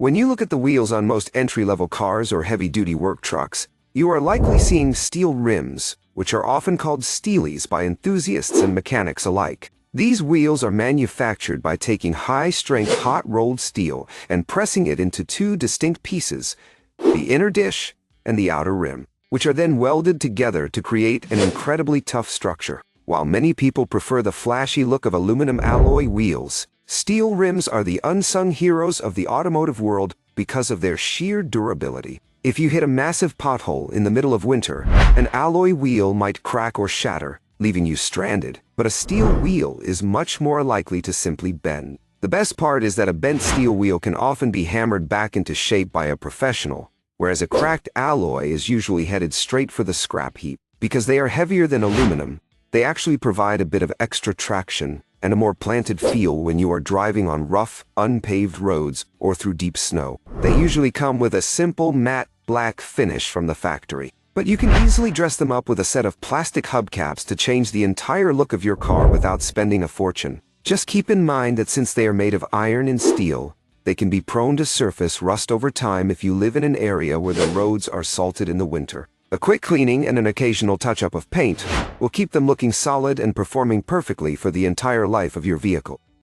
When you look at the wheels on most entry-level cars or heavy-duty work trucks, you are likely seeing steel rims, which are often called steelies by enthusiasts and mechanics alike. These wheels are manufactured by taking high-strength hot-rolled steel and pressing it into two distinct pieces, the inner dish and the outer rim, which are then welded together to create an incredibly tough structure. While many people prefer the flashy look of aluminum alloy wheels, steel rims are the unsung heroes of the automotive world because of their sheer durability. If you hit a massive pothole in the middle of winter, an alloy wheel might crack or shatter, leaving you stranded. But a steel wheel is much more likely to simply bend. The best part is that a bent steel wheel can often be hammered back into shape by a professional, whereas a cracked alloy is usually headed straight for the scrap heap. Because they are heavier than aluminum, they actually provide a bit of extra traction and a more planted feel when you are driving on rough, unpaved roads or through deep snow. They usually come with a simple matte black finish from the factory, but you can easily dress them up with a set of plastic hubcaps to change the entire look of your car without spending a fortune. Just keep in mind that since they are made of iron and steel, they can be prone to surface rust over time if you live in an area where the roads are salted in the winter. A quick cleaning and an occasional touch-up of paint will keep them looking solid and performing perfectly for the entire life of your vehicle.